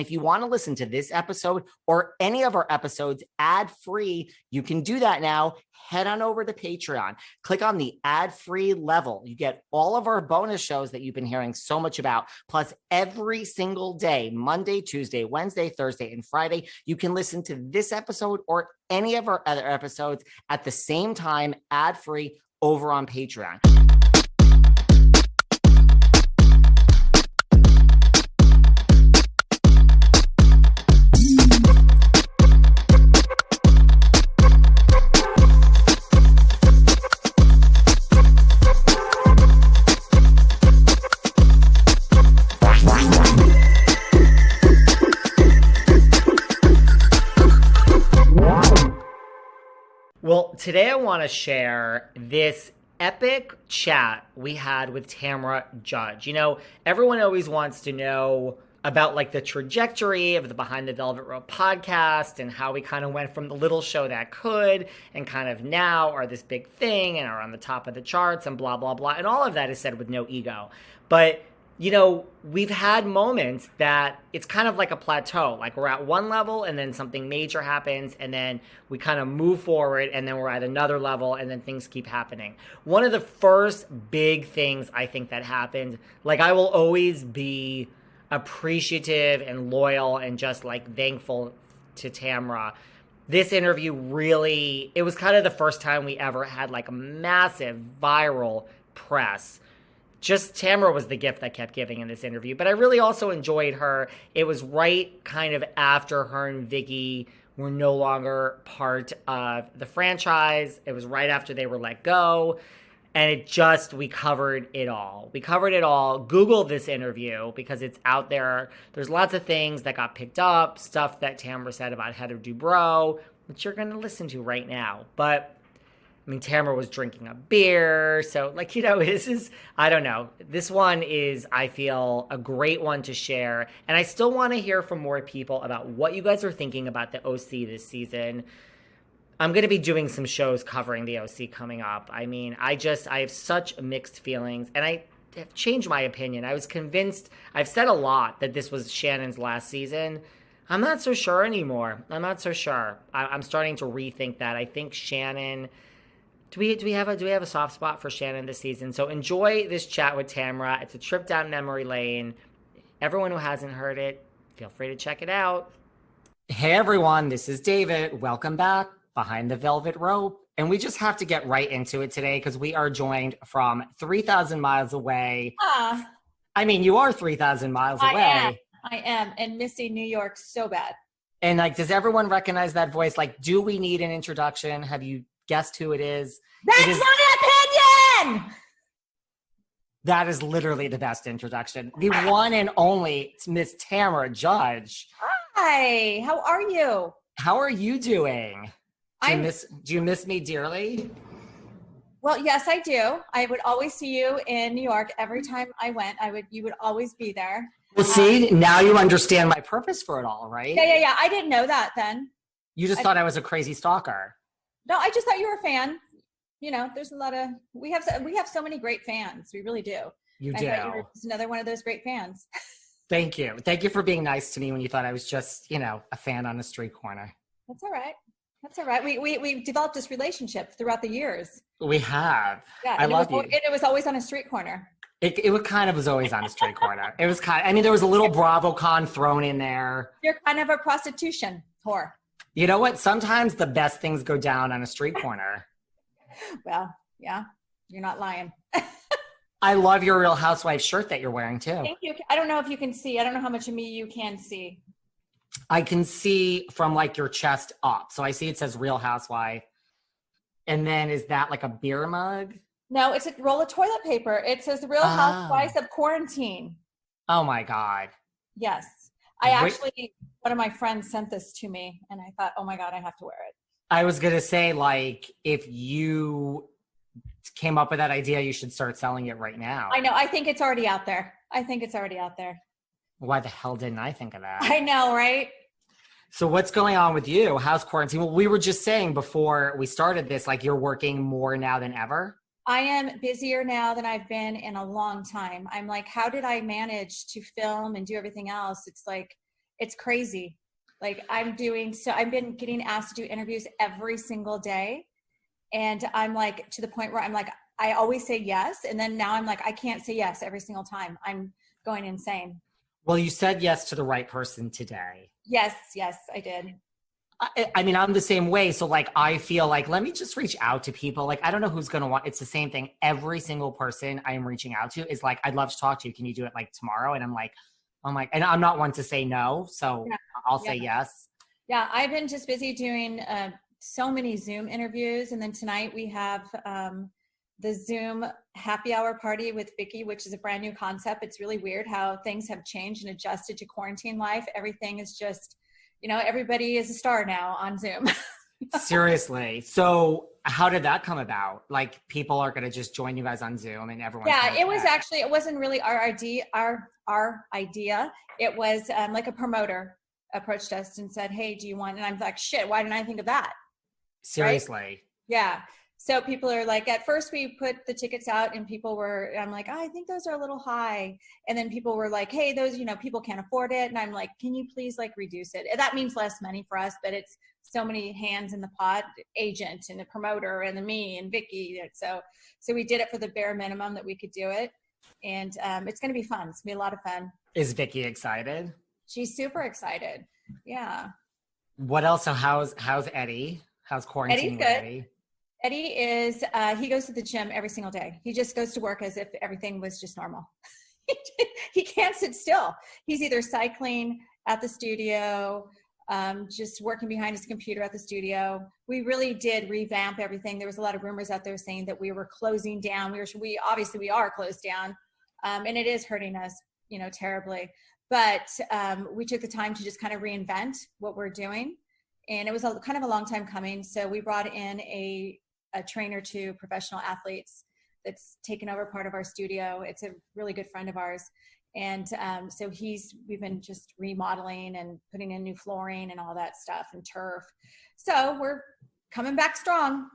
If you want to listen to this episode or any of our episodes ad-free, you can do that now. Head on over to Patreon. Click on the ad-free level. You get all of our bonus shows that you've been hearing so much about. Plus, every single day, Monday, Tuesday, Wednesday, Thursday, and Friday, you can listen to this episode or any of our other episodes at the same time, ad-free, over on Patreon. Well, today I want to share this epic chat we had with Tamra Judge. You know, everyone always wants to know about like the trajectory of the Behind the Velvet Rope podcast and how we kind of went from the little show that could and kind of now are this big thing and are on the top of the charts and blah, blah, blah. And all of that is said with no ego. But you know, we've had moments that it's kind of like a plateau, like we're at one level and then something major happens and then we kind of move forward and then we're at another level and then things keep happening. One of the first big things I think that happened, like I will always be appreciative and loyal and just like thankful to Tamra. This interview really, it was kind of the first time we ever had like a massive viral press. Just Tamra was the gift that kept giving in this interview, but I really also enjoyed her. It was right kind of after her and Vicki were no longer part of the franchise. It was right after they were let go, and we covered it all. We covered it all. Google this interview because it's out there. There's lots of things that got picked up, stuff that Tamra said about Heather Dubrow, which you're going to listen to right now. But I mean, Tamra was drinking a beer. So, like, you know, this is, I don't know. This one is, I feel, a great one to share. And I still want to hear from more people about what you guys are thinking about the OC this season. I'm going to be doing some shows covering the OC coming up. I mean, I have such mixed feelings. And I have changed my opinion. I was convinced, I've said a lot that this was Shannon's last season. I'm not so sure anymore. I'm not so sure. I'm starting to rethink that. I think Shannon... Do we have a soft spot for Shannon this season? So enjoy this chat with Tamra. It's a trip down memory lane. Everyone who hasn't heard it, feel free to check it out. Hey everyone, this is David. Welcome back Behind the Velvet Rope. And we just have to get right into it today because we are joined from 3,000 miles away. I mean, you are 3,000 miles away. I am, and missing New York so bad. And like, does everyone recognize that voice? Like, do we need an introduction? Have you guessed who it is? That's my opinion! That is literally the best introduction. The one and only Miss Tamra Judge. Hi, how are you? How are you doing? Do you miss me dearly? Well, yes, I do. I would always see you in New York. Every time I went, you would always be there. Well, see, now you understand my purpose for it all, right? Yeah. I didn't know that then. You just thought I was a crazy stalker. No, I just thought you were a fan. You know, there's a lot of, we have so many great fans. We really do. You do. I thought you were just another one of those great fans. Thank you. Thank you for being nice to me when you thought I was just, you know, a fan on a street corner. That's all right. That's all right. We developed this relationship throughout the years. We have. Yeah, I love you. It was always on a street corner. It was always on a street corner. It was there was a little BravoCon thrown in there. You're kind of a prostitution whore. You know what? Sometimes the best things go down on a street corner. Well, yeah, you're not lying. I love your Real Housewives shirt that you're wearing too. Thank you. I don't know if you can see. I don't know how much of me you can see. I can see from like your chest up. So I see it says Real Housewife. And then is that like a beer mug? No, it's a roll of toilet paper. It says the Real Housewives of Quarantine. Oh my God. Yes. One of my friends sent this to me and I thought, oh my God, I have to wear it. I was going to say, like, if you came up with that idea, you should start selling it right now. I know. I think it's already out there. Why the hell didn't I think of that? I know, right? So what's going on with you? How's quarantine? Well, we were just saying before we started this, like you're working more now than ever. I am busier now than I've been in a long time. I'm like, how did I manage to film and do everything else? It's like, It's crazy. Like I've been getting asked to do interviews every single day. And I'm like, to the point where I'm like, I always say yes. And then now I'm like, I can't say yes every single time. I'm going insane. Well, you said yes to the right person today. Yes, I did. I mean, I'm the same way. So like, I feel like, let me just reach out to people. Like, I don't know who's going to want, it's the same thing. Every single person I am reaching out to is like, I'd love to talk to you. Can you do it like tomorrow? And I'm like, and I'm not one to say no. So yeah. I'll say yes. Yeah. I've been just busy doing so many Zoom interviews. And then tonight we have the Zoom happy hour party with Vicki, which is a brand new concept. It's really weird how things have changed and adjusted to quarantine life. Everything is just, everybody is a star now on Zoom. Seriously. So how did that come about? Like people are going to just join you guys on Zoom and everyone. Yeah, it was actually, it wasn't really our idea. It was like a promoter approached us and said, hey, do you want, and I'm like, shit, why didn't I think of that? Seriously. Right? Yeah. So people are like, at first we put the tickets out and I'm like, I think those are a little high. And then people were like, hey, those, people can't afford it. And I'm like, can you please like reduce it? And that means less money for us, but it's so many hands in the pot, agent and the promoter and me and Vicki. So we did it for the bare minimum that we could do it. And it's going to be fun. It's going to be a lot of fun. Is Vicki excited? She's super excited. Yeah. What else? So how's Eddie? How's quarantine? Eddie's good. Eddie is, he goes to the gym every single day. He just goes to work as if everything was just normal. He can't sit still. He's either cycling at the studio, just working behind his computer at the studio. We really did revamp everything. There was a lot of rumors out there saying that we were closing down. We obviously are closed down, and it is hurting us, terribly. But we took the time to just kind of reinvent what we're doing. And it was kind of a long time coming. So we brought in a trainer to professional athletes that's taken over part of our studio. It's a really good friend of ours. And so we've been just remodeling and putting in new flooring and all that stuff and turf. So we're coming back strong.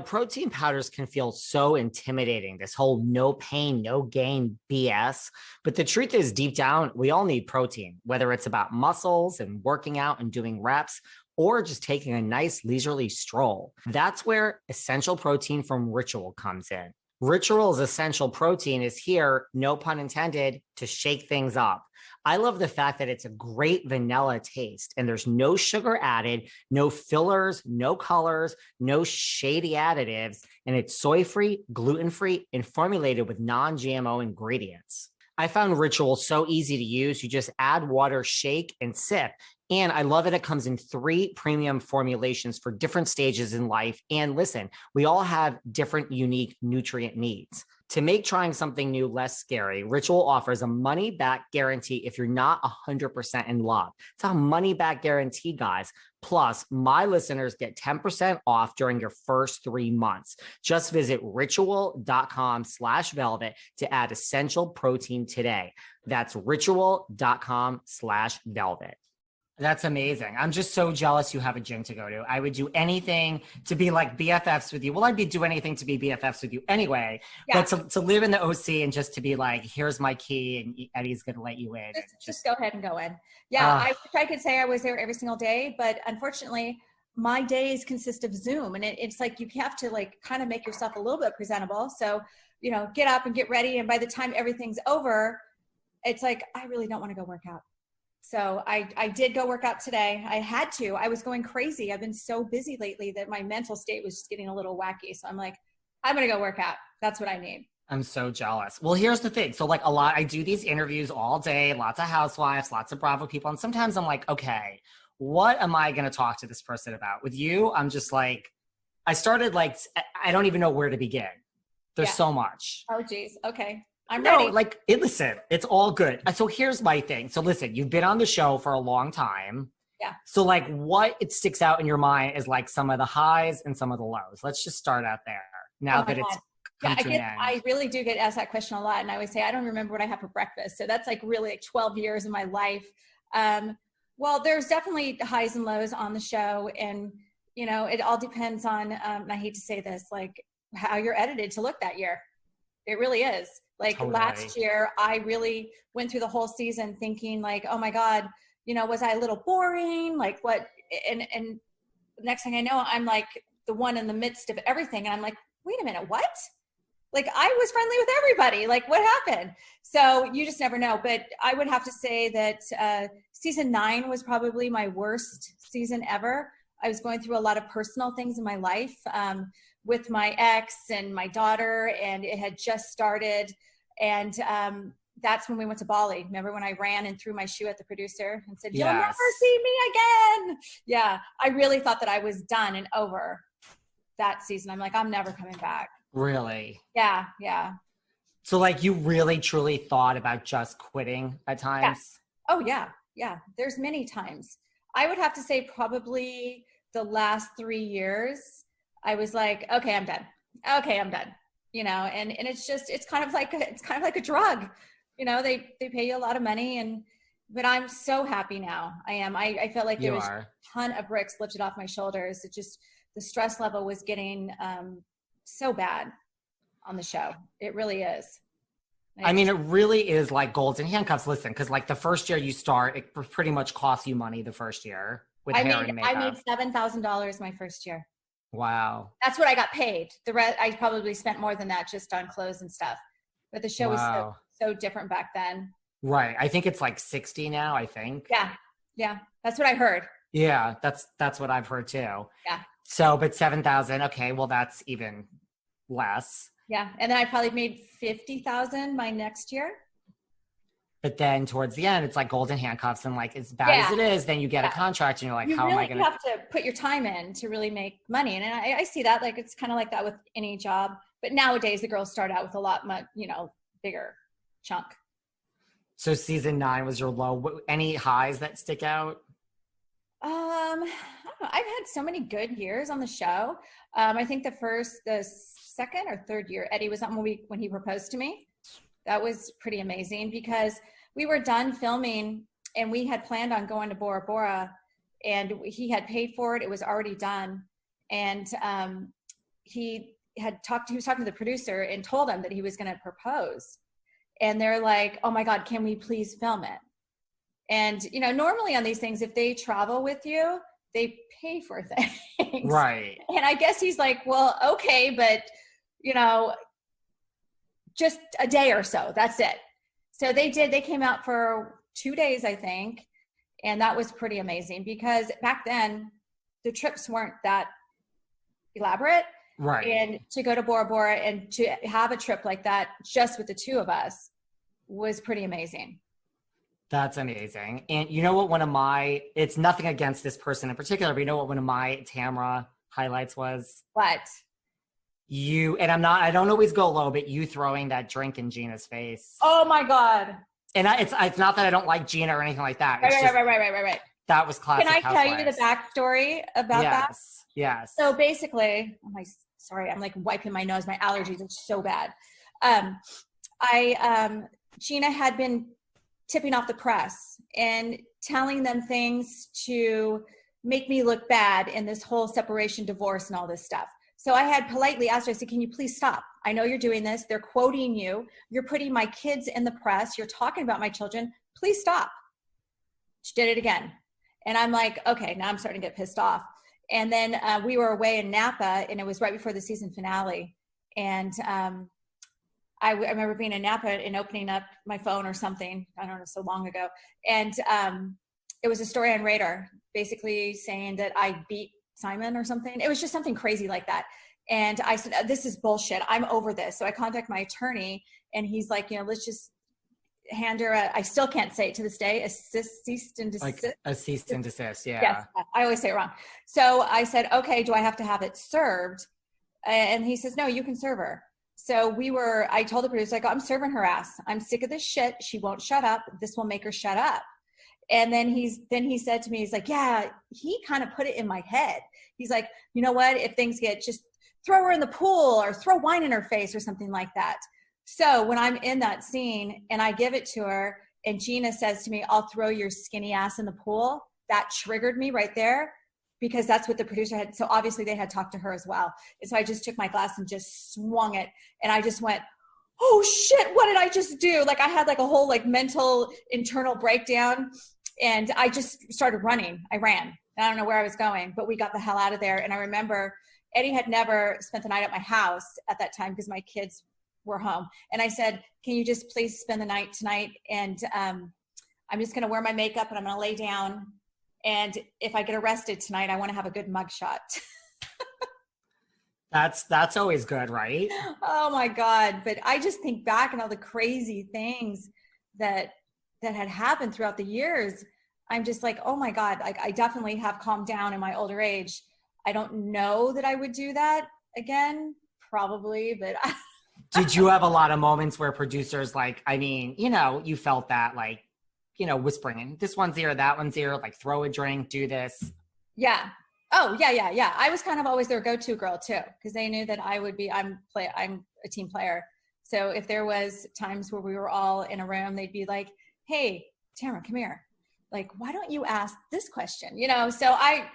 Protein powders can feel so intimidating, this whole no pain, no gain BS. But the truth is, deep down, we all need protein, whether it's about muscles and working out and doing reps, or just taking a nice leisurely stroll. That's where essential protein from Ritual comes in. Ritual's essential protein is here, no pun intended, to shake things up. I love the fact that it's a great vanilla taste and there's no sugar added, no fillers, no colors, no shady additives, and it's soy-free, gluten-free, and formulated with non-GMO ingredients. I found Ritual so easy to use. You just add water, shake, and sip. And I love it comes in 3 premium formulations for different stages in life. And listen, we all have different unique nutrient needs. To make trying something new less scary, Ritual offers a money-back guarantee if you're not 100% in love. It's a money-back guarantee, guys. Plus, my listeners get 10% off during your first 3 months. Just visit ritual.com/velvet to add essential protein today. That's ritual.com/velvet. That's amazing. I'm just so jealous you have a gym to go to. I would do anything to be like BFFs with you. Well, I'd do anything to be BFFs with you anyway. Yeah. But to live in the OC and just to be like, here's my key and Eddie's going to let you in. Just go ahead and go in. Yeah, I wish I could say I was there every single day, but unfortunately, my days consist of Zoom. And it's like you have to like kind of make yourself a little bit presentable. So, get up and get ready. And by the time everything's over, it's like, I really don't want to go work out. So I did go work out today. I had to. I was going crazy. I've been so busy lately that my mental state was just getting a little wacky. So I'm like, I'm going to go work out. That's what I need. I'm so jealous. Well, here's the thing. So like I do these interviews all day, lots of housewives, lots of Bravo people. And sometimes I'm like, okay, what am I going to talk to this person about? With you, I'm just like, I started like, I don't even know where to begin. There's so much. Oh, geez. Okay. I'm ready. Listen, it's all good. So here's my thing. So listen, you've been on the show for a long time. Yeah. So like what it sticks out in your mind is like some of the highs and some of the lows. Let's just start out there now that it's come to an end. I really do get asked that question a lot. And I always say, I don't remember what I have for breakfast. So that's like really like 12 years of my life. Well, there's definitely highs and lows on the show. And, it all depends on, and I hate to say this, like how you're edited to look that year. It really is. Like totally. Last year, I really went through the whole season thinking like, oh my God, was I a little boring? Like what? And next thing I know, I'm like the one in the midst of everything. And I'm like, wait a minute, what? Like I was friendly with everybody. Like what happened? So you just never know. But I would have to say that season 9 was probably my worst season ever. I was going through a lot of personal things in my life with my ex and my daughter, and it had just started. And that's when we went to Bali. Remember when I ran and threw my shoe at the producer and said, "You'll never see me again." Yeah, I really thought that I was done and over that season. I'm like, I'm never coming back. Really? Yeah. So like you really truly thought about just quitting at times? Yes. Oh yeah. There's many times. I would have to say probably the last 3 years, I was like, okay, I'm done. And it's kind of like a drug. They pay you a lot of money but I'm so happy now. I am. I felt like there was a ton of bricks lifted off my shoulders. It just, the stress level was getting so bad on the show. It really is. I mean, it really is like golden handcuffs. Listen, because like the first year you start, it pretty much costs you money the first year with hair and makeup. I made $7,000 my first year. Wow. That's what I got paid. The rest, I probably spent more than that just on clothes and stuff. But the show was so different back then. Right. I think it's like 60 now, I think. Yeah. That's what I heard. Yeah, that's what I've heard too. Yeah. So, but 7,000, okay, well that's even less. Yeah, and then I probably made 50,000 my next year. But then towards the end, it's like golden handcuffs, and like as bad as it is, then you get a contract, and you're like, how am I going to? You have to put your time in to really make money, and I see that. Like it's kind of like that with any job. But nowadays, the girls start out with a lot much, bigger chunk. So season 9 was your low. Any highs that stick out? I don't know. I've had so many good years on the show. I think the second or third year, Eddie was on when he proposed to me. That was pretty amazing because we were done filming and we had planned on going to Bora Bora, and he had paid for it. It was already done. And he was talking to the producer and told him that he was going to propose. And they're like, "Oh my God, can we please film it?" And, normally on these things, if they travel with you, they pay for things. Right. And I guess he's like, well, okay, but, just a day or so. That's it. So they came out for 2 days, I think. And that was pretty amazing because back then the trips weren't that elaborate. Right. And to go to Bora Bora and to have a trip like that just with the two of us was pretty amazing. That's amazing. And you know what it's nothing against this person in particular, but you know what one of my Tamra highlights was? What? You, and I don't always go low, but you throwing that drink in Gina's face. Oh my God. And it's not that I don't like Gina or anything like that. Right. That was classic. Can I Housewives. tell you the backstory about that? Yes. So basically, I'm like wiping my nose. My allergies are so bad. Gina had been tipping off the press and telling them things to make me look bad in this whole separation, divorce, and all this stuff. So I had politely asked her, I said, "Can you please stop? I know you're doing this. They're quoting you. You're putting my kids in the press. You're talking about my children. Please stop." She did it again. And I'm like, okay, now I'm starting to get pissed off. And then we were away in Napa, and it was right before the season finale. And I remember being in Napa and opening up my phone or something. I don't know, so long ago. And it was a story on Radar, basically saying that I beat Simon or something. It was just something crazy like that. And I said, "This is bullshit. I'm over this." So I contact my attorney, and he's like, let's just hand her I still can't say it to this day, a cease and desist. Like a cease and desist, yeah. Yes, I always say it wrong. So I said, "Okay, do I have to have it served?" And he says, "No, you can serve her." So I told the producer, "I'm serving her ass. I'm sick of this shit. She won't shut up. This will make her shut up." And then he said to me, he's like, "Yeah," he kind of put it in my head. He's like, "You know what? If things get, just throw her in the pool or throw wine in her face or something like that." So when I'm in that scene and I give it to her and Gina says to me, "I'll throw your skinny ass in the pool," that triggered me right there because that's what the producer had. So obviously they had talked to her as well. And so I just took my glass and just swung it. And I just went, "Oh shit, what did I just do?" Like I had like a whole like mental internal breakdown. And I just started running. I ran. I don't know where I was going, but we got the hell out of there. And I remember Eddie had never spent the night at my house at that time because my kids were home. And I said, can you just please spend the night tonight? And I'm just going to wear my makeup and I'm going to lay down. And if I get arrested tonight, I want to have a good mugshot. That's always good, right? Oh my God. But I just think back and all the crazy things that had happened throughout the years. I'm just like, oh my God, like I definitely have calmed down in my older age. I don't know that I would do that again, probably, but. Did you have a lot of moments where producers like, I mean, you know, you felt that like, you know, whispering, this one's here, that one's here, like throw a drink, do this. Yeah. Oh yeah. I was kind of always their go-to girl too, because they knew that I would be, I'm a team player. So if there was times where we were all in a room, they'd be like, hey, Tamra, come here. Like, why don't you ask this question? You know, so I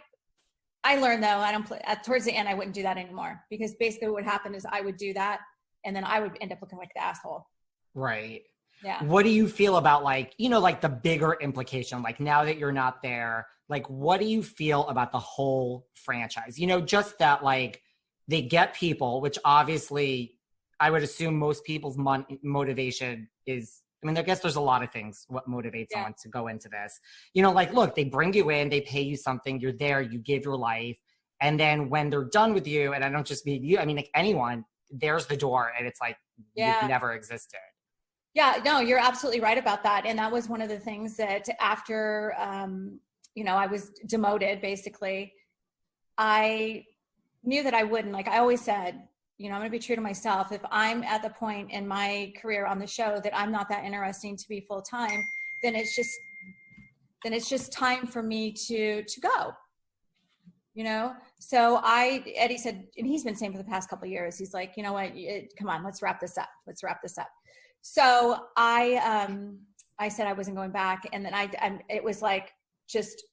learned though, I don't play towards the end. I wouldn't do that anymore because basically what happened is I would do that and then I would end up looking like the asshole. Right. Yeah. What do you feel about like, you know, like the bigger implication, like now that you're not there, like, what do you feel about the whole franchise? You know, just that like they get people, which obviously I would assume most people's motivation is, I mean, I guess there's a lot of things what motivates someone to go into this. You know, like, look, they bring you in, they pay you something, you're there, you give your life. And then when they're done with you, and I don't just mean you, I mean, like anyone, there's the door and it's like, you've never existed. Yeah, no, you're absolutely right about that. And that was one of the things that after, you know, I was demoted, basically, I knew that I wouldn't. Like I always said, you know, I'm going to be true to myself. If I'm at the point in my career on the show that I'm not that interesting to be full time, then it's just time for me to go, you know? So Eddie said, and he's been saying for the past couple of years, he's like, you know what, come on, let's wrap this up. So I said I wasn't going back. And then it was like just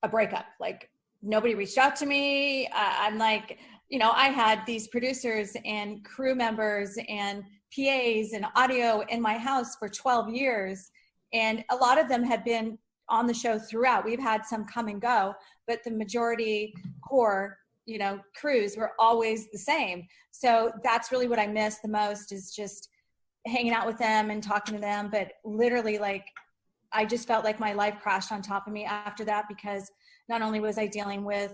a breakup. Like nobody reached out to me. I'm like, you know, I had these producers and crew members and PAs and audio in my house for 12 years. And a lot of them had been on the show throughout. We've had some come and go, but the majority core, you know, crews were always the same. So that's really what I miss the most is just hanging out with them and talking to them. But literally, like, I just felt like my life crashed on top of me after that, because not only was I dealing with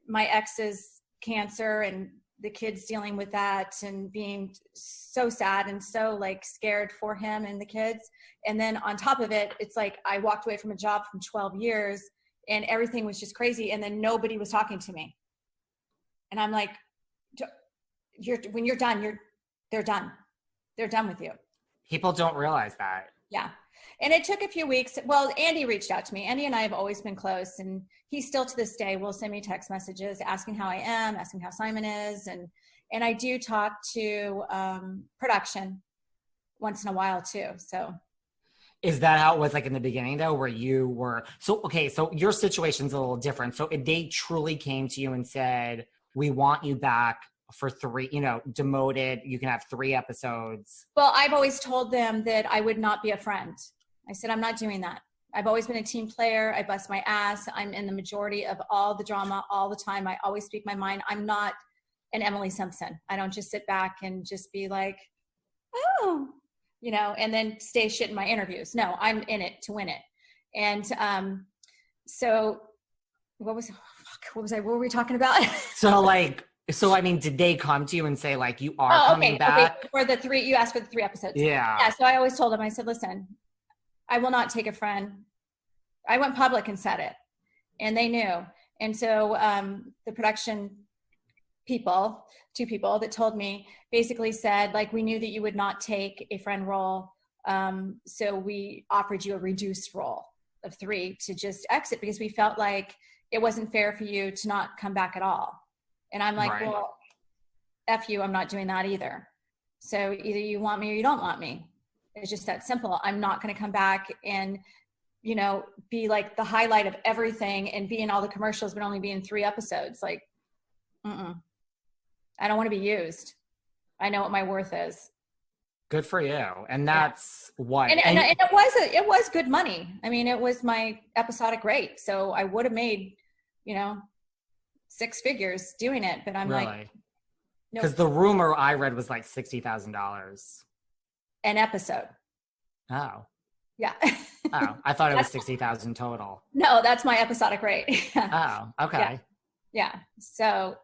my ex's cancer and the kids dealing with that and being so sad and so like scared for him and the kids. And then on top of it, it's like I walked away from a job from 12 years and everything was just crazy. And then nobody was talking to me. And I'm like, when you're done, they're done. They're done with you. People don't realize that. Yeah. And it took a few weeks. Well, Andy reached out to me. Andy and I have always been close, and he still to this day will send me text messages asking how I am, asking how Simon is. And I do talk to production once in a while too. So is that how it was like in the beginning though, where you were, so your situation's a little different. So if they truly came to you and said, we want you back for 3, you know, demoted, you can have 3 episodes. Well, I've always told them that I would not be a friend. I said, I'm not doing that. I've always been a team player. I bust my ass. I'm in the majority of all the drama all the time. I always speak my mind. I'm not an Emily Simpson. I don't just sit back and just be like, oh, you know, and then stay shit in my interviews. No, I'm in it to win it. And so what were we talking about? So I mean, did they come to you and say like, you are coming back? Okay. For the 3, you asked for the 3 episodes. Yeah. So I always told them, I said, listen, I will not take a friend. I went public and said it, and they knew. And so the production people, 2 people that told me basically said, like, we knew that you would not take a friend role. So we offered you a reduced role of 3 to just exit, because we felt like it wasn't fair for you to not come back at all. And I'm like, right. Well, F you, I'm not doing that either. So either you want me or you don't want me. It's just that simple. I'm not going to come back and, you know, be like the highlight of everything and be in all the commercials, but only be in 3 episodes. Like, I don't want to be used. I know what my worth is. Good for you. And that's what. And it was good money. I mean, it was my episodic rate. So I would have made, 6 figures doing it, but I'm like, because the rumor I read was like $60,000 an episode. Oh. Yeah. Oh, I thought it was 60,000 total. No, that's my episodic rate. Oh, okay. Yeah. So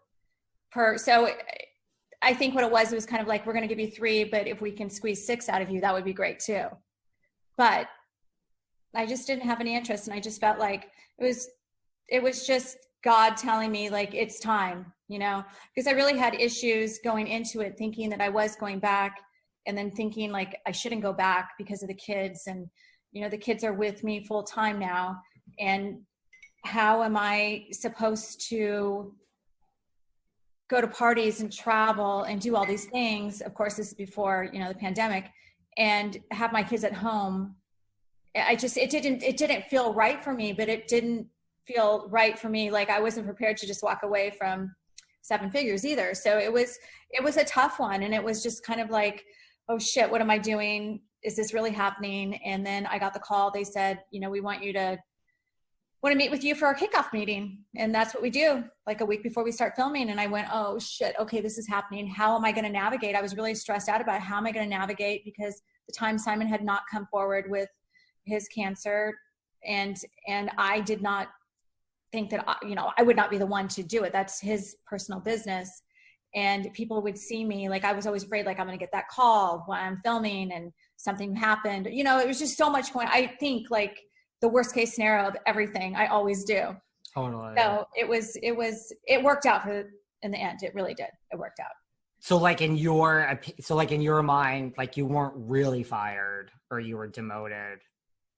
I think what it was kind of like, we're going to give you 3, but if we can squeeze 6 out of you, that would be great too. But I just didn't have any interest. And I just felt like it was just God telling me like, it's time, because I really had issues going into it, thinking that I was going back, and then thinking like I shouldn't go back because of the kids. And, the kids are with me full time now. And how am I supposed to go to parties and travel and do all these things? Of course, this is before, the pandemic, and have my kids at home. It didn't feel right for me, but it didn't feel right for me. Like I wasn't prepared to just walk away from 7 figures either. So it was a tough one. And it was just kind of like, oh shit, what am I doing? Is this really happening? And then I got the call. They said, we want to meet with you for our kickoff meeting. And that's what we do, like a week before we start filming. And I went, oh shit, okay, this is happening. How am I going to navigate? I was really stressed out about how am I going to navigate, because the time Simon had not come forward with his cancer. And I did not think that, I would not be the one to do it. That's his personal business. And people would see me, like I was always afraid, like I'm going to get that call while I'm filming and something happened. It was just so much going. I think like the worst case scenario of everything. I always do. Totally. So it worked out in the end. It really did. It worked out. So like in your mind, like you weren't really fired or you were demoted.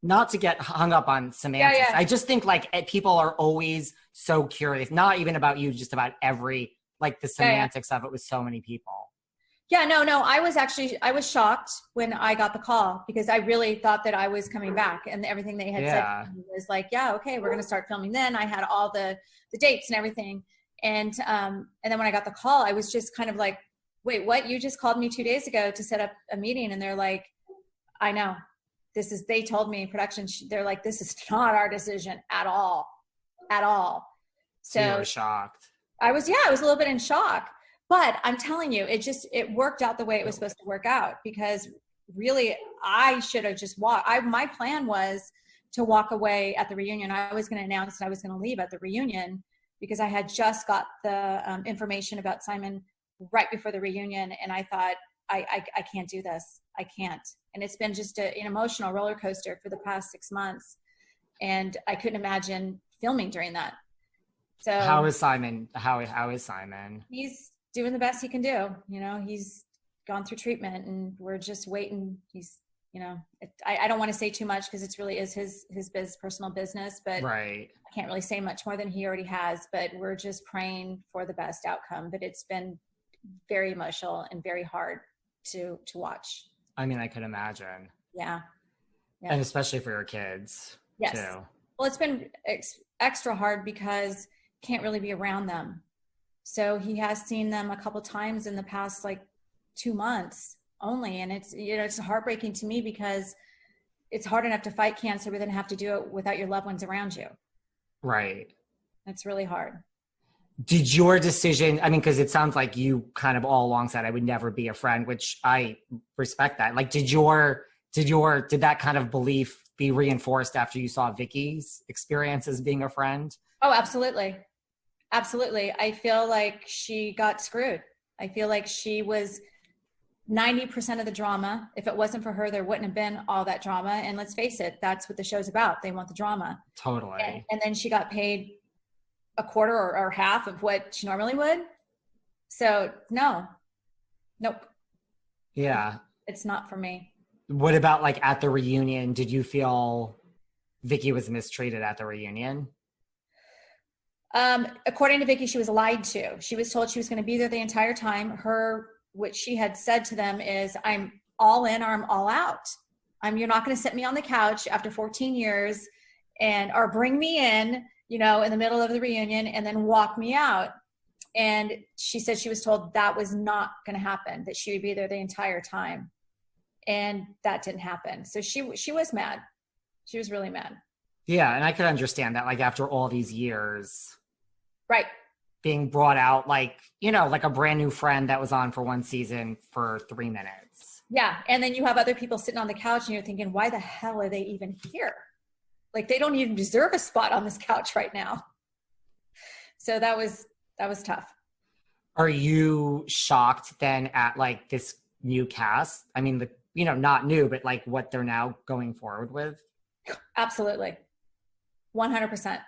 Not to get hung up on semantics. Yeah. I just think like people are always so curious, not even about you, just about the semantics of it with so many people. Yeah, no. I was shocked when I got the call, because I really thought that I was coming back, and everything they had said was like, yeah, okay, we're going to start filming then. I had all the dates and everything. And then when I got the call, I was just kind of like, wait, what? You just called me 2 days ago to set up a meeting. And they're like, I know. They told me production, they're like, this is not our decision at all. So you were shocked. I was a little bit in shock, but I'm telling you, it worked out the way it was supposed to work out, because really I should have just walked. My plan was to walk away at the reunion. I was going to announce that I was going to leave at the reunion, because I had just got the information about Simon right before the reunion. And I thought, I can't do this. I can't. And it's been just an emotional roller coaster for the past 6 months. And I couldn't imagine filming during that. So how is Simon? How is Simon? He's doing the best he can do. He's gone through treatment, and we're just waiting. He's, I don't want to say too much, because it really is his personal business, but right. I can't really say much more than he already has, but we're just praying for the best outcome. But it's been very emotional and very hard to watch. I mean, I could imagine. Yeah. And especially for your kids. Yes. Too. Well, it's been extra hard because can't really be around them. So he has seen them a couple times in the past 2 months only. And it's heartbreaking to me, because it's hard enough to fight cancer, but then have to do it without your loved ones around you. Right. It's really hard. Did your decision, because it sounds like you kind of all along said I would never be a friend, which I respect that. Like, did that kind of belief be reinforced after you saw Vicki's experience as being a friend? Oh, absolutely. Absolutely. I feel like she got screwed. I feel like she was 90% of the drama. If it wasn't for her, there wouldn't have been all that drama. And let's face it, that's what the show's about. They want the drama. Totally. And then she got paid a quarter or half of what she normally would. So nope. Yeah. It's not for me. What about at the reunion? Did you feel Vicki was mistreated at the reunion? According to Vicki, she was lied to. She was told she was going to be there the entire time. What she had said to them is, I'm all in or I'm all out. You're not going to sit me on the couch after 14 years or bring me in, in the middle of the reunion and then walk me out. And she said she was told that was not going to happen, that she would be there the entire time. And that didn't happen. So she was mad. She was really mad. Yeah, and I could understand that, like, after all these years. Right. Being brought out, like, you know, like a brand new friend that was on for one season for 3 minutes. Yeah, and then you have other people sitting on the couch and you're thinking, why the hell are they even here? Like, they don't even deserve a spot on this couch right now. So that was tough. Are you shocked then at, like, this new cast? I mean, you know, not new, but like what they're now going forward with? Absolutely. 100%.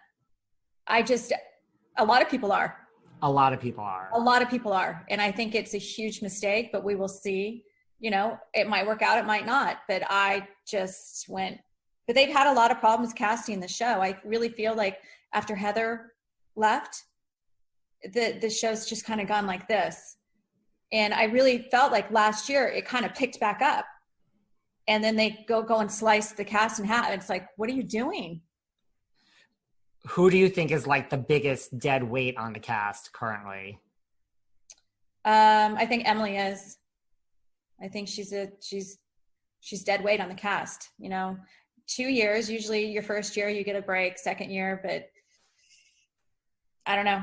A lot of people are. A lot of people are. A lot of people are. And I think it's a huge mistake, but we will see. You know, it might work out, it might not. But but they've had a lot of problems casting the show. I really feel like after Heather left, the show's just kind of gone like this. And I really felt like last year it kind of picked back up. And then they go and slice the cast in half. It's like, what are you doing? Who do you think is like the biggest dead weight on the cast currently? I think Emily is. I think she's dead weight on the cast. You know, 2 years, usually your first year you get a break, second year, but I don't know.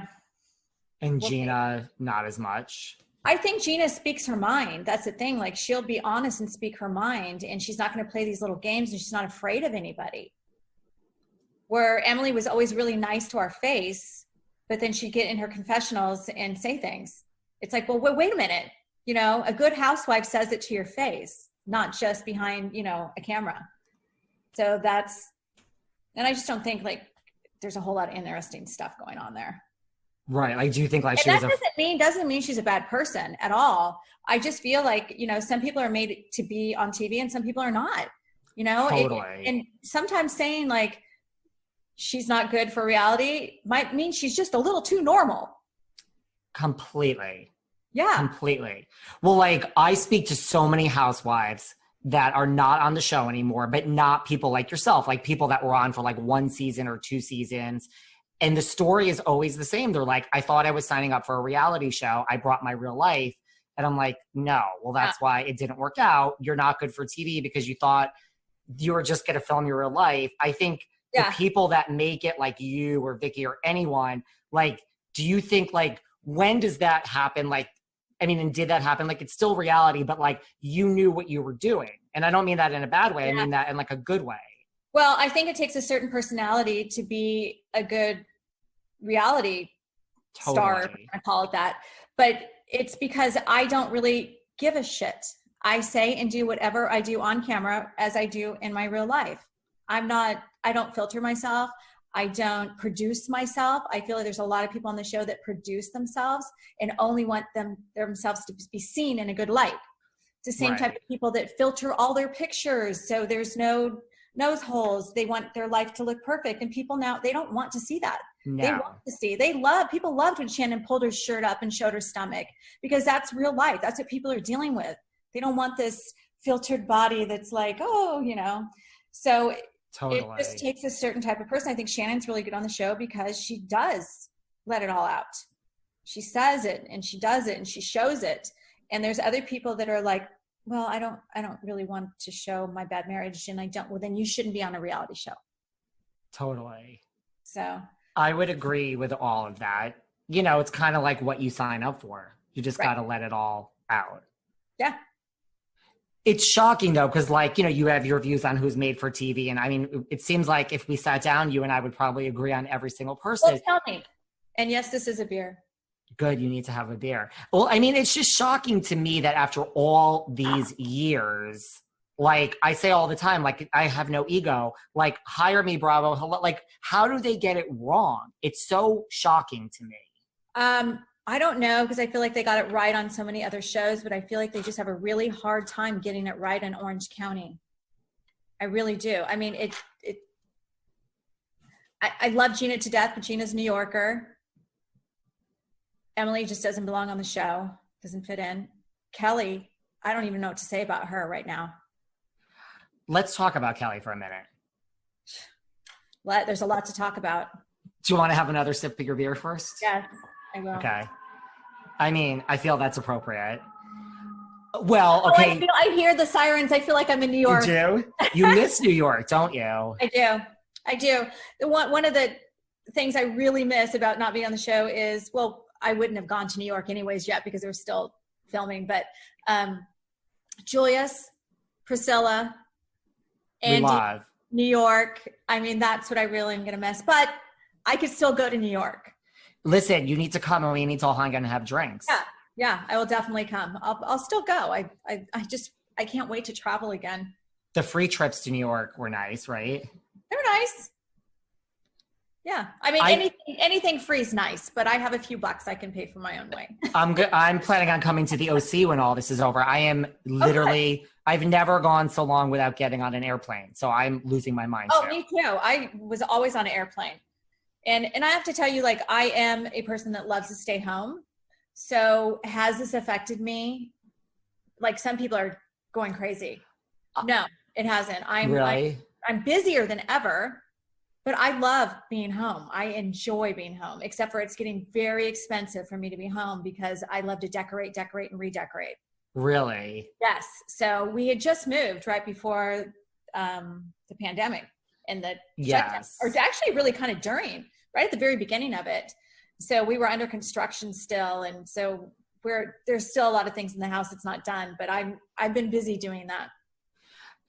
And Jeana, not as much. I think Jeana speaks her mind. That's the thing. Like, she'll be honest and speak her mind, and she's not going to play these little games, and she's not afraid of anybody. Where Emily was always really nice to our face, but then she'd get in her confessionals and say things. It's like, well, wait a minute. You know, a good housewife says it to your face, not just behind, you know, a camera. So and I just don't think like there's a whole lot of interesting stuff going on there. Right. Like, do you think like doesn't mean she's a bad person at all. I just feel like, you know, some people are made to be on TV and some people are not, you know, totally. And sometimes saying like she's not good for reality might mean she's just a little too normal. Completely. Yeah. Completely. Well, like, I speak to so many housewives that are not on the show anymore, but not people like yourself, like people that were on for like 1 season or 2 seasons. And the story is always the same. They're like, I thought I was signing up for a reality show. I brought my real life. And I'm like, no, well, that's why it didn't work out. You're not good for TV because you thought you were just going to film your real life. I think the people that make it, like you or Vicki or anyone, like, do you think, like, when does that happen? Like, I mean, and did that happen? Like, it's still reality, but like, you knew what you were doing. And I don't mean that in a bad way. I mean that in like a good way. Well, I think it takes a certain personality to be a good reality star, if I call it that. But it's because I don't really give a shit. I say and do whatever I do on camera as I do in my real life. I don't filter myself. I don't produce myself. I feel like there's a lot of people on the show that produce themselves and only want themselves to be seen in a good light. It's the same type of people that filter all their pictures. So there's no nose holes. They want their life to look perfect. And people now, they don't want to see that. No. They want to see. People loved when Shannon pulled her shirt up and showed her stomach because that's real life. That's what people are dealing with. They don't want this filtered body that's like, oh, you know. So it just takes a certain type of person. I think Shannon's really good on the show because she does let it all out. She says it and she does it and she shows it. And there's other people that are like, well, I don't really want to show my bad marriage and I don't. Well, then you shouldn't be on a reality show. Totally. So I would agree with all of that. You know, it's kind of like what you sign up for. You just got to let it all out. Yeah. It's shocking though, because like, you know, you have your views on who's made for TV. And I mean, it seems like if we sat down, you and I would probably agree on every single person. Well, tell me. And yes, this is a beer. Good, you need to have a beer. Well, I mean, it's just shocking to me that after all these years, like I say all the time, like I have no ego, like hire me, Bravo. Like, how do they get it wrong? It's so shocking to me. I don't know because I feel like they got it right on so many other shows, but I feel like they just have a really hard time getting it right in Orange County. I really do. I mean, I love Jeana to death, but Jeana's a New Yorker. Emily just doesn't belong on the show, doesn't fit in. Kelly, I don't even know what to say about her right now. Let's talk about Kelly for a minute. There's a lot to talk about. Do you want to have another sip of your beer first? Yeah, I will. Okay. I mean, I feel that's appropriate. Well, Oh, okay. I hear the sirens. I feel like I'm in New York. You do? You miss New York, don't you? I do. One of the things I really miss about not being on the show is, well, I wouldn't have gone to New York anyways yet because they're still filming, but Julius, Priscilla, Andy, New York. I mean, that's what I really am going to miss, but I could still go to New York. Listen, you need to come and we need to all hang out and have drinks. Yeah, I will definitely come. I'll still go. I can't wait to travel again. The free trips to New York were nice, right? They're nice. Yeah. I mean, anything free is nice, but I have a few bucks I can pay for my own way. I'm planning on coming to the OC when all this is over. I am literally, I've never gone so long without getting on an airplane. So I'm losing my mind. Oh, me too. I was always on an airplane. And I have to tell you, like, I am a person that loves to stay home. So has this affected me? Like, some people are going crazy. No, it hasn't. I'm busier than ever, but I love being home. I enjoy being home, except for it's getting very expensive for me to be home because I love to decorate, and redecorate. Really? Yes. So we had just moved right before the pandemic and the shutdown, or actually really kind of during, right at the very beginning of it. So we were under construction still. And so there's still a lot of things in the house that's not done, but I've been busy doing that.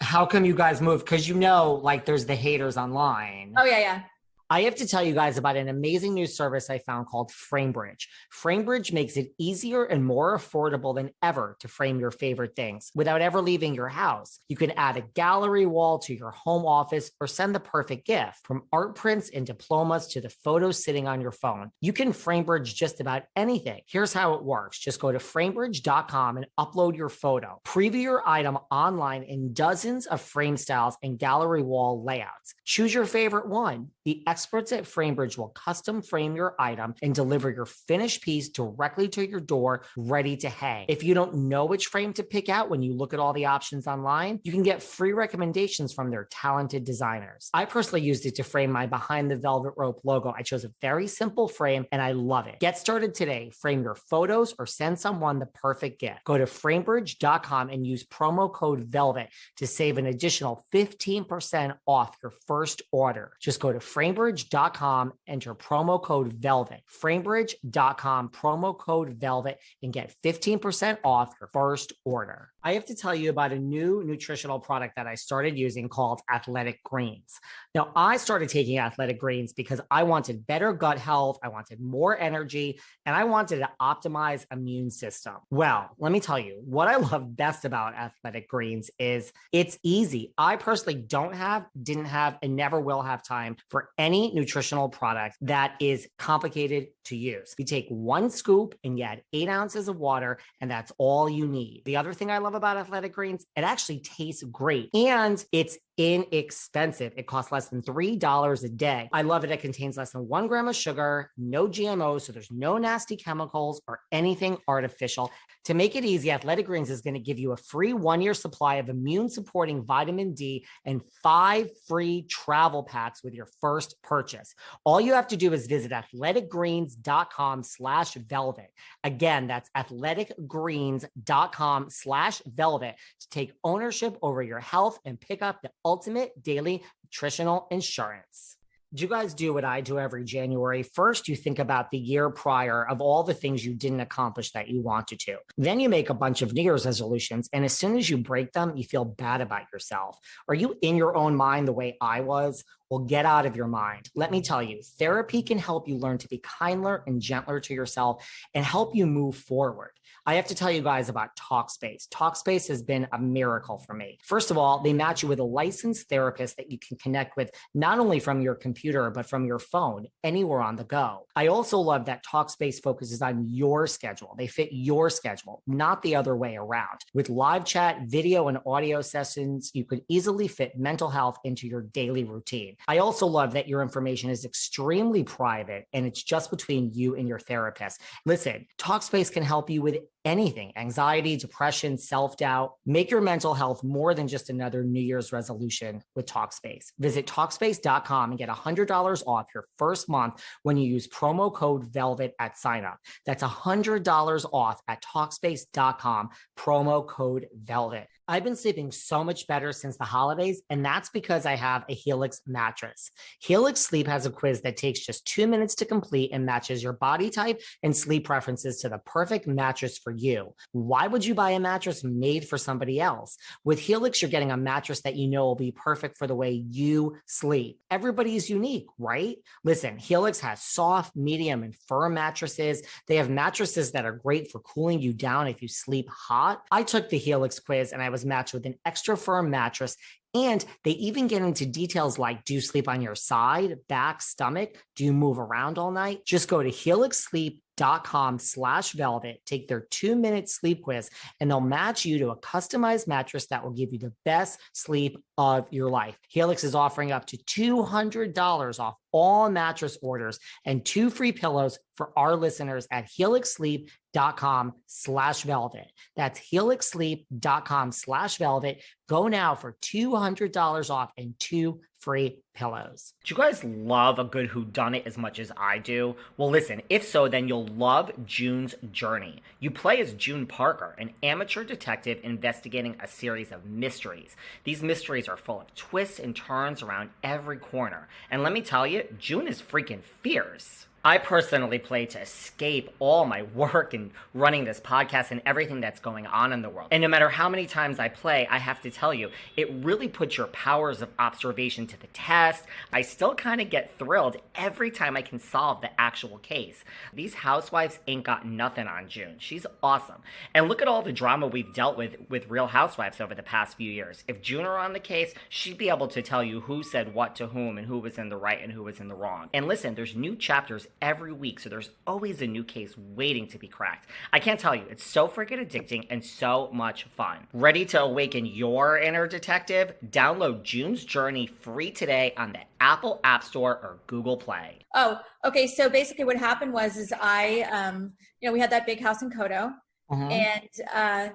How come you guys moved? Because like there's the haters online. Oh, yeah. I have to tell you guys about an amazing new service I found called FrameBridge. FrameBridge makes it easier and more affordable than ever to frame your favorite things without ever leaving your house. You can add a gallery wall to your home office or send the perfect gift, from art prints and diplomas to the photos sitting on your phone. You can FrameBridge just about anything. Here's how it works. Just go to framebridge.com and upload your photo. Preview your item online in dozens of frame styles and gallery wall layouts. Choose your favorite one. The experts at FrameBridge will custom frame your item and deliver your finished piece directly to your door, ready to hang. If you don't know which frame to pick out when you look at all the options online, you can get free recommendations from their talented designers. I personally used it to frame my Behind the Velvet Rope logo. I chose a very simple frame and I love it. Get started today. Frame your photos or send someone the perfect gift. Go to framebridge.com and use promo code VELVET to save an additional 15% off your first order. Just go to framebridge.com, enter promo code VELVET. Framebridge.com, promo code VELVET, and get 15% off your first order. I have to tell you about a new nutritional product that I started using called Athletic Greens. Now, I started taking Athletic Greens because I wanted better gut health, I wanted more energy, and I wanted to optimize immune system. Well, let me tell you, what I love best about Athletic Greens is it's easy. I personally didn't have, and never will have time for any nutritional product that is complicated to use. You take 1 scoop and you add 8 ounces of water, and that's all you need. The other thing I love about Athletic Greens, it actually tastes great and it's inexpensive. It costs less than $3 a day. I love it. It contains less than 1 gram of sugar, no GMOs, so there's no nasty chemicals or anything artificial. To make it easy, Athletic Greens is going to give you a free 1-year supply of immune-supporting vitamin D and 5 free travel packs with your first purchase. All you have to do is visit athleticgreens.com/velvet. Again, that's athleticgreens.com/velvet to take ownership over your health and pick up the ultimate daily nutritional insurance. Do you guys do what I do every January? First, you think about the year prior of all the things you didn't accomplish that you wanted to. Then you make a bunch of New Year's resolutions. And as soon as you break them, you feel bad about yourself. Are you in your own mind the way I was? Well, get out of your mind. Let me tell you, therapy can help you learn to be kinder and gentler to yourself and help you move forward. I have to tell you guys about Talkspace. Talkspace has been a miracle for me. First of all, they match you with a licensed therapist that you can connect with not only from your computer, but from your phone, anywhere on the go. I also love that Talkspace focuses on your schedule. They fit your schedule, not the other way around. With live chat, video, and audio sessions, you could easily fit mental health into your daily routine. I also love that your information is extremely private and it's just between you and your therapist. Listen, Talkspace can help you with anything: anxiety, depression, self-doubt. Make your mental health more than just another New Year's resolution with Talkspace. Visit Talkspace.com and get $100 off your first month when you use promo code VELVET at sign up. That's $100 off at Talkspace.com, promo code VELVET. I've been sleeping so much better since the holidays, and that's because I have a Helix mattress. Helix Sleep has a quiz that takes just 2 minutes to complete and matches your body type and sleep preferences to the perfect mattress for you. Why would you buy a mattress made for somebody else? With Helix, you're getting a mattress that you know will be perfect for the way you sleep. Everybody is unique, right? Listen, Helix has soft, medium, and firm mattresses. They have mattresses that are great for cooling you down if you sleep hot. I took the Helix quiz and I was matched with an extra firm mattress. And they even get into details like, do you sleep on your side, back, stomach? Do you move around all night? Just go to helixsleep.com/velvet, take their 2-minute sleep quiz, and they'll match you to a customized mattress that will give you the best sleep of your life. Helix is offering up to $200 off all mattress orders and 2 free pillows for our listeners at helixsleep.com/velvet. That's helixsleep.com/velvet. Go now for $200 off and 2 free pillows. Do you guys love a good whodunit as much as I do? Well, listen, if so, then you'll love June's Journey. You play as June Parker, an amateur detective investigating a series of mysteries. These mysteries are full of twists and turns around every corner. And let me tell you, June is freaking fierce. I personally play to escape all my work and running this podcast and everything that's going on in the world. And no matter how many times I play, I have to tell you, it really puts your powers of observation to the test. I still kind of get thrilled every time I can solve the actual case. These Housewives ain't got nothing on June. She's awesome. And look at all the drama we've dealt with Real Housewives over the past few years. If June were on the case, she'd be able to tell you who said what to whom and who was in the right and who was in the wrong. And listen, there's new chapters every week, so there's always a new case waiting to be cracked. I can't tell you, it's so freaking addicting and so much fun. Ready to awaken your inner detective? Download June's Journey free today on the Apple App Store or Google Play. Oh, okay. So basically what happened was I, we had that big house in Kodo, and I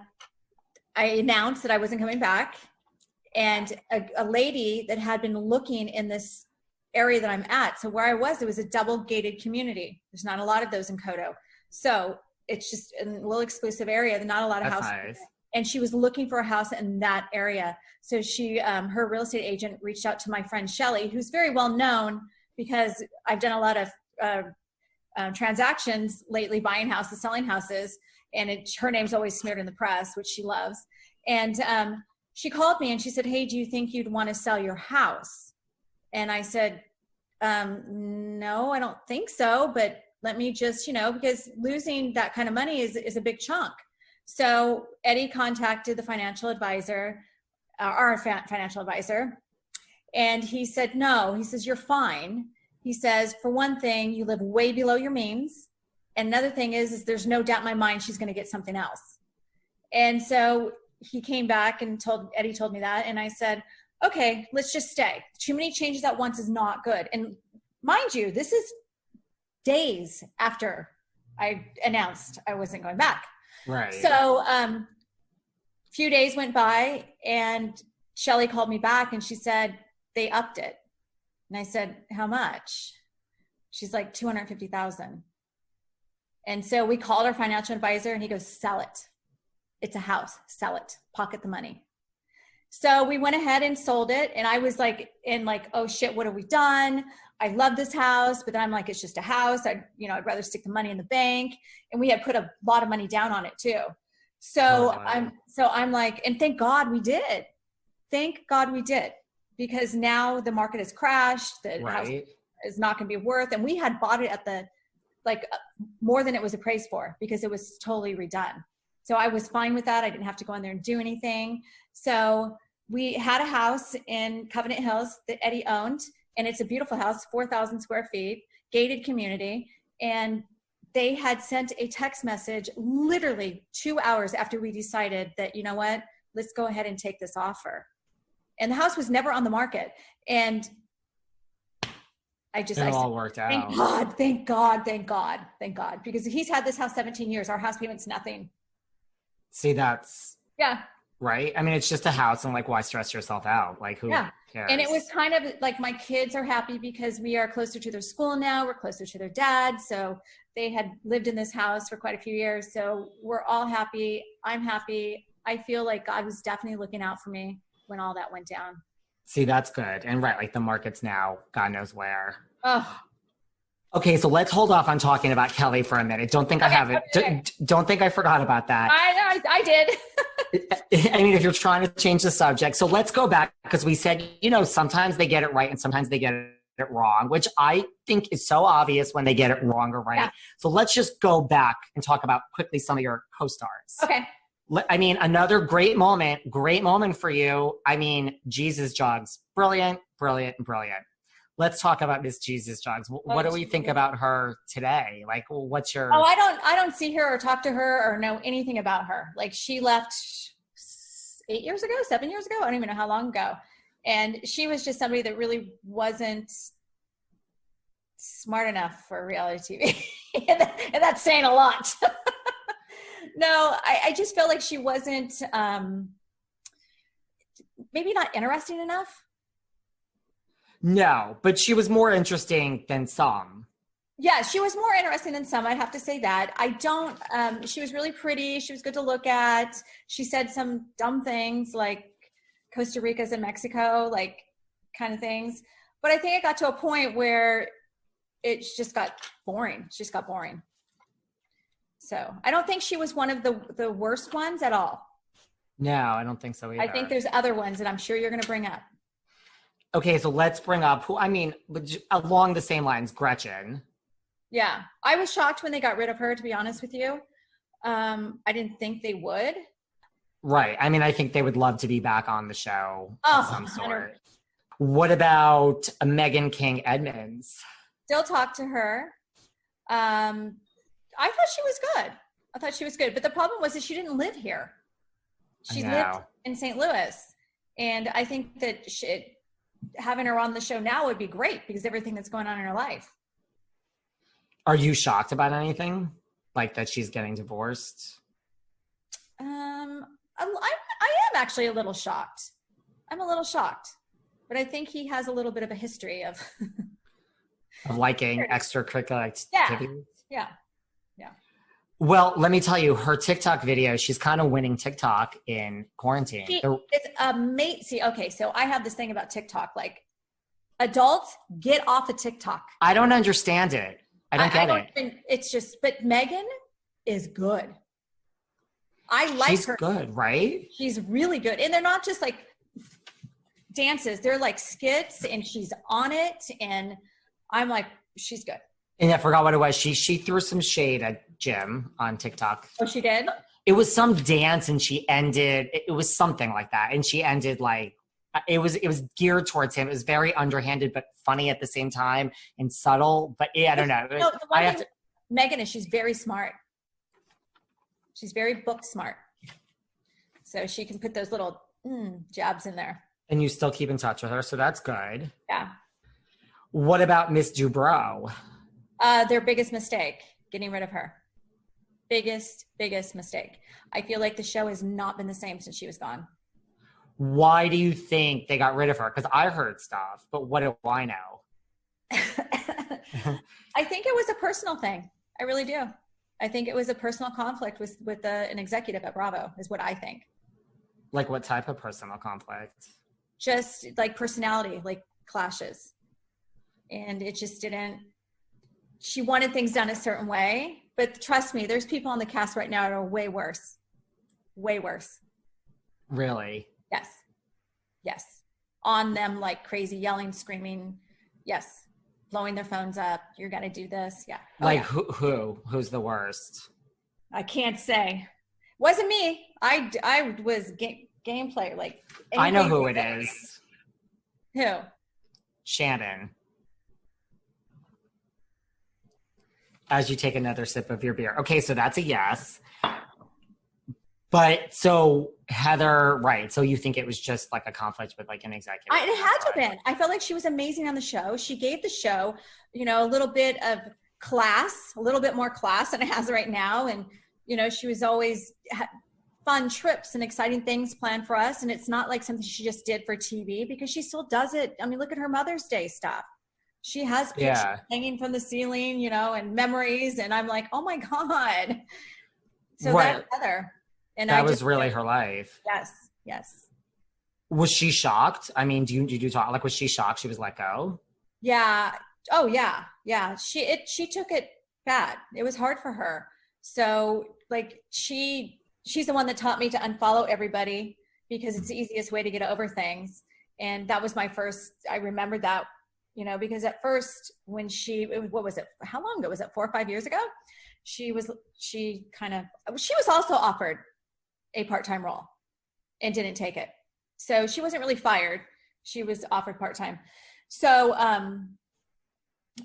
announced that I wasn't coming back, and a lady that had been looking in this area that I'm at. So where I was, it was a double gated community. There's not a lot of those in Kodo. So it's just a little exclusive area. Not a lot of houses. Nice. And she was looking for a house in that area. So she, her real estate agent reached out to my friend Shelly, who's very well known because I've done a lot of transactions lately, buying houses, selling houses. And her name's always smeared in the press, which she loves. And she called me and she said, hey, do you think you'd want to sell your house? And I said, no, I don't think so, but let me just, because losing that kind of money is a big chunk. So Eddie contacted the financial advisor, our financial advisor, and he said, no, he says, you're fine. He says, for one thing, you live way below your means. And another thing is there's no doubt in my mind she's going to get something else. And so he came back and Eddie told me that. And I said, okay, let's just stay. Too many changes at once is not good. And mind you, this is days after I announced I wasn't going back. Right. So a few days went by and Shelly called me back and she said, they upped it. And I said, how much? She's like, $250,000. And so we called our financial advisor and he goes, sell it. It's a house, sell it, pocket the money. So we went ahead and sold it. And I was like, oh shit, what have we done? I love this house, but then I'm like, it's just a house. I'd rather stick the money in the bank. And we had put a lot of money down on it too. So I'm like, and thank God we did. Thank God we did, because now the market has crashed. The house is not going to be worth. And we had bought it at more than it was appraised for because it was totally redone. So I was fine with that. I didn't have to go in there and do anything. So we had a house in Covenant Hills that Eddie owned, and it's a beautiful house, 4,000 square feet, gated community. And they had sent a text message literally 2 hours after we decided that, you know what, let's go ahead and take this offer. And the house was never on the market. And It all worked out. Thank God, thank God, thank God, thank God. Because he's had this house 17 years. Our house payment's nothing. See, that's yeah. Right? I mean, it's just a house, and like, why stress yourself out? Like, who cares? And it was kind of like my kids are happy because we are closer to their school now. We're closer to their dad. So they had lived in this house for quite a few years. So we're all happy. I'm happy. I feel like God was definitely looking out for me when all that went down. See, that's good. And right, like the market's now God knows where. Oh. Okay, so let's hold off on talking about Kelly for a minute. Don't think I haven't. Don't think I forgot about that. I did. I mean, if you're trying to change the subject. So let's go back, because we said, sometimes they get it right and sometimes they get it wrong, which I think is so obvious when they get it wrong or right. Yeah. So let's just go back and talk about quickly some of your co-stars. Okay. I mean, another great moment for you. I mean, Jesus Jugs. Brilliant, brilliant, brilliant. Let's talk about Miss Jesus Jugs. What do we think about her today? Like, what's your... Oh, I don't see her or talk to her or know anything about her. Like, she left 7 years ago. I don't even know how long ago. And she was just somebody that really wasn't smart enough for reality TV. and that's saying a lot. No, I just felt like she wasn't maybe not interesting enough. No, but she was more interesting than some. Yeah, she was more interesting than some. I'd have to say that. She was really pretty. She was good to look at. She said some dumb things like Costa Rica's in Mexico, like kind of things. But I think it got to a point where it just got boring. She just got boring. So I don't think she was one of the worst ones at all. No, I don't think so either. I think there's other ones that I'm sure you're going to bring up. Okay, so let's bring up along the same lines, Gretchen. Yeah, I was shocked when they got rid of her, to be honest with you. I didn't think they would. Right. I mean, I think they would love to be back on the show of some sort. 100%. What about Meghan King Edmonds? Still talk to her. I thought she was good. But the problem was that she didn't live here. She lived in St. Louis. And I think that having her on the show now would be great because everything that's going on in her life. Are you shocked about anything? Like that she's getting divorced? I am actually a little shocked. I'm a little shocked. But I think he has a little bit of a history of liking extracurricular activities. Yeah. Well, let me tell you, her TikTok video, she's kind of winning TikTok in quarantine. It's amazing. Okay, so I have this thing about TikTok. Like, adults, get off of TikTok. I don't understand it. I don't get it. It's just, but Meghan is good. I like her. She's good, right? She's really good. And they're not just like dances. They're like skits, and she's on it. And I'm like, she's good. And I forgot what it was. She threw some shade at Jim on TikTok. Oh, she did? It was some dance, and she ended. It was something like that, and she ended like it was geared towards him. It was very underhanded, but funny at the same time and subtle. But yeah, I don't know. No, the one thing Meghan is she's very smart. She's very book smart, so she can put those little jabs in there. And you still keep in touch with her, so that's good. Yeah. What about Miss Dubrow? Their biggest mistake, getting rid of her. Biggest mistake. I feel like the show has not been the same since she was gone. Why do you think they got rid of her? Because I heard stuff, but what do I know? I think it was a personal thing. I really do. I think it was a personal conflict with an executive at Bravo, is what I think. Like what type of personal conflict? Just like personality, like clashes. And it just didn't. She wanted things done a certain way, but trust me, there's people on the cast right now that are way worse. Way worse. Really? Yes. On them like crazy, yelling, screaming. Yes. Blowing their phones up. You're going to do this. Yeah. Like who's the worst? I can't say. Wasn't me. I was gameplay. Like I know who it is. Who? Shannon. As you take another sip of your beer. Okay, so that's a yes. But so Heather, right. So you think it was just like a conflict with like an executive? It had to have been. I felt like she was amazing on the show. She gave the show, a little bit of class, a little bit more class than it has right now. And, she was always fun trips and exciting things planned for us. And it's not like something she just did for TV, because she still does it. I mean, look at her Mother's Day stuff. She has pictures hanging from the ceiling, and memories. And I'm like, oh my God. So right. that's Heather. And that was really her life. Yes. Was she shocked? I mean, did you talk, like, was she shocked she was let go? Yeah. Oh yeah. Yeah. She took it bad. It was hard for her. So like she's the one that taught me to unfollow everybody, because it's the easiest way to get over things. And that was my first, I remembered that, because at first when what was it? How long ago was it? 4 or 5 years ago? She was also offered a part-time role and didn't take it. So she wasn't really fired. She was offered part-time. So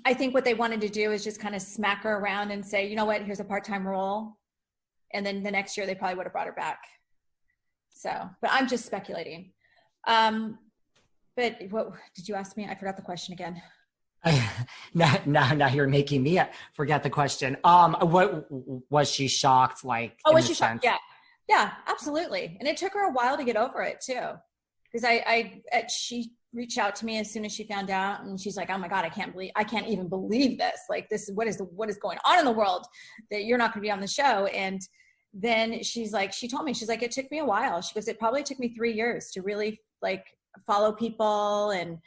I think what they wanted to do is just kind of smack her around and say, you know what, here's a part-time role. And then the next year they probably would have brought her back. So, but I'm just speculating. But what did you ask me? I forgot the question again. Now you're making me forget the question. What was she shocked? Like, oh, was she shocked? Yeah, absolutely. And it took her a while to get over it too, because she reached out to me as soon as she found out, and she's like, "Oh my God, I can't even believe this. Like, this is what is going on in the world, that you're not going to be on the show." And then she's like, she told me, she's like, "It took me a while." She goes, "It probably took me 3 years to really like follow people and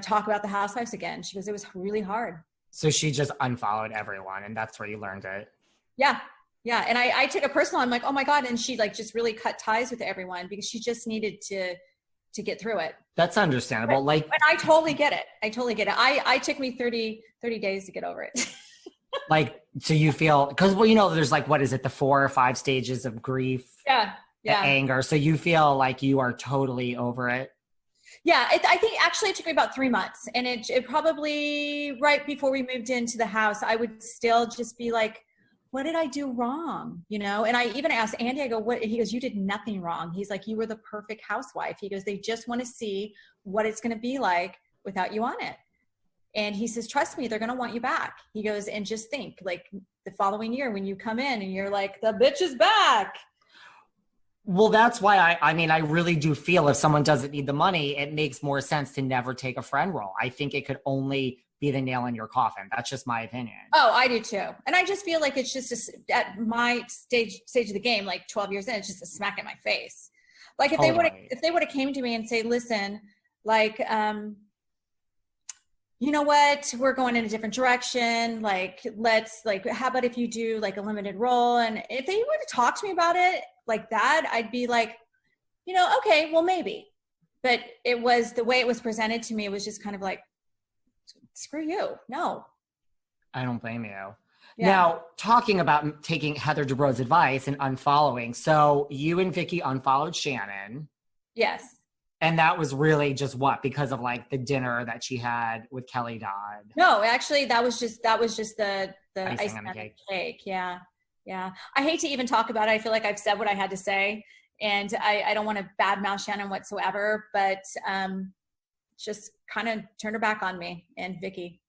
talk about the Housewives again." She goes, "It was really hard." So she just unfollowed everyone, and that's where you learned it. Yeah. And I took it personal. I'm like, oh my God. And she like just really cut ties with everyone, because she just needed to get through it. That's understandable. But I totally get it. I took me 30 days to get over it. Like, so you feel, because, there's like, what is it? The 4 or 5 stages of grief. Yeah. Anger. So you feel like you are totally over it. Yeah. I think actually it took me about 3 months, and it probably right before we moved into the house, I would still just be like, what did I do wrong? And I even asked Andy, I go, what? He goes, you did nothing wrong. He's like, you were the perfect housewife. He goes, they just want to see what it's going to be like without you on it. And he says, trust me, they're going to want you back. He goes, and just think like the following year when you come in and you're like, the bitch is back. Well, that's why I really do feel if someone doesn't need the money, it makes more sense to never take a friend role. I think it could only be the nail in your coffin. That's just my opinion. Oh, I do too. And I just feel like it's just at my stage of the game, like 12 years in, it's just a smack in my face. Like if they would have came to me and say, listen, like, you know what, we're going in a different direction. Like, how about if you do like a limited role? And if they would have talked to me about it like that, I'd be like, okay, well, maybe. But it was the way it was presented to me, it was just kind of like, screw you. No. I don't blame you. Yeah. Now, talking about taking Heather Dubrow's advice and unfollowing. So you and Vicki unfollowed Shannon. Yes. And that was really just what? Because of like the dinner that she had with Kelly Dodd. No, actually that was just the icing on the cake. Yeah. Yeah. I hate to even talk about it. I feel like I've said what I had to say, and I don't want to badmouth Shannon whatsoever, but just kind of turned her back on me and Vicki.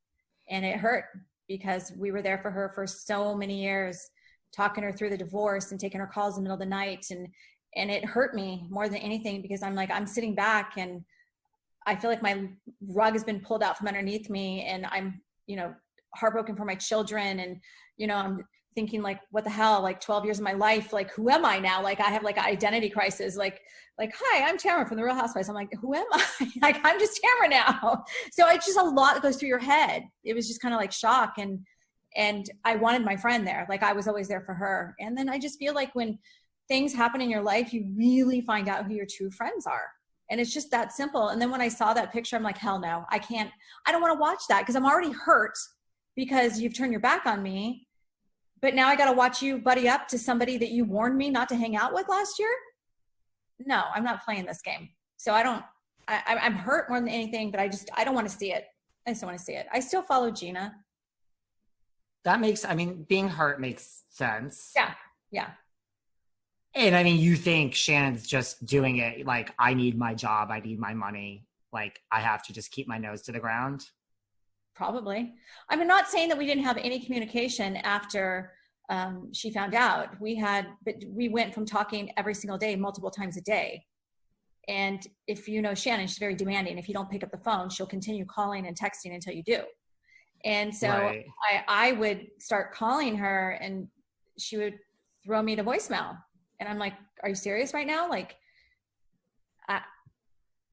And it hurt, because we were there for her for so many years, talking her through the divorce and taking her calls in the middle of the night. And it hurt me more than anything, because I'm sitting back and I feel like my rug has been pulled out from underneath me, and I'm, heartbroken for my children. And, I'm thinking like, what the hell, like 12 years of my life, like, who am I now? Like I have like an identity crisis, like, hi, I'm Tamra from the Real Housewives. I'm like, who am I? Like, I'm just Tamra now. So it's just a lot that goes through your head. It was just kind of like shock. And I wanted my friend there. Like I was always there for her. And then I just feel like when things happen in your life, you really find out who your true friends are. And it's just that simple. And then when I saw that picture, I'm like, hell no, I don't want to watch that, because I'm already hurt because you've turned your back on me. But now I got to watch you buddy up to somebody that you warned me not to hang out with last year. No, I'm not playing this game. So I'm hurt more than anything, but I don't want to see it. I just don't want to see it. I still follow Gina. That being hurt makes sense. Yeah. And I mean, you think Shannon's just doing it like, I need my job, I need my money, like I have to just keep my nose to the ground? Probably. I'm not saying that we didn't have any communication after she found out. But we went from talking every single day, multiple times a day. And if you know Shannon, she's very demanding. If you don't pick up the phone, she'll continue calling and texting until you do. And so Right. I would start calling her and she would throw me to voicemail. And I'm like, are you serious right now? Like,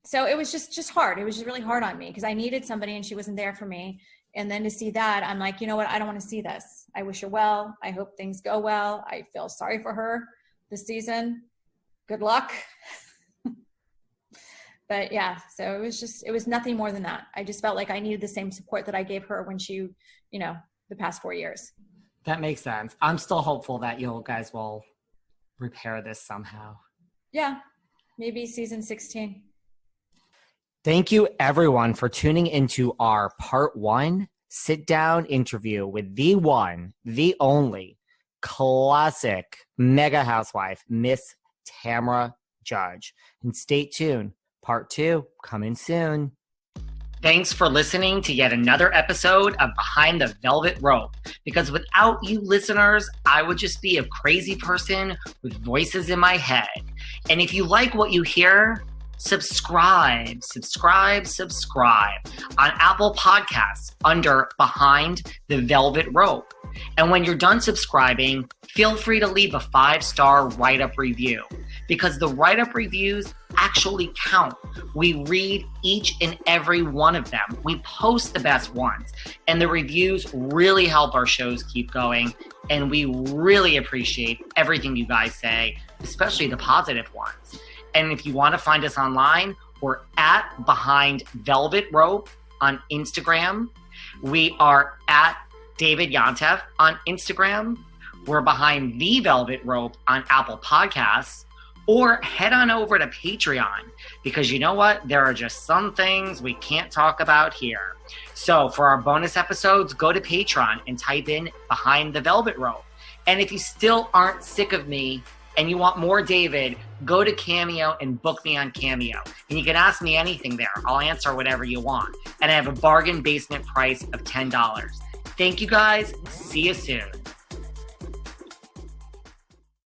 so it was just hard. It was just really hard on me because I needed somebody and she wasn't there for me. And then to see that, I'm like, you know what? I don't want to see this. I wish her well. I hope things go well. I feel sorry for her this season. Good luck. But yeah, so it was nothing more than that. I just felt like I needed the same support that I gave her when she, the past 4 years. That makes sense. I'm still hopeful that you guys will repair this somehow. Yeah, maybe season 16. Thank you everyone for tuning into our part 1 sit-down interview with the one, the only classic mega housewife, Miss Tamra Judge. And stay tuned. Part 2 coming soon. Thanks for listening to yet another episode of Behind the Velvet Rope. Because without you listeners, I would just be a crazy person with voices in my head. And if you like what you hear, subscribe on Apple Podcasts under Behind the Velvet Rope. And when you're done subscribing, feel free to leave a 5-star write-up review because the write-up reviews actually count. We read each and every one of them. We post the best ones, and the reviews really help our shows keep going. And we really appreciate everything you guys say, especially the positive ones. And if you want to find us online, we're at Behind Velvet Rope on Instagram. We are at David Yontef on Instagram. We're Behind the Velvet Rope on Apple Podcasts. Or head on over to Patreon because you know what? There are just some things we can't talk about here. So for our bonus episodes, go to Patreon and type in Behind the Velvet Rope. And if you still aren't sick of me and you want more David, go to Cameo and book me on Cameo. And you can ask me anything there. I'll answer whatever you want. And I have a bargain basement price of $10. Thank you guys. See you soon.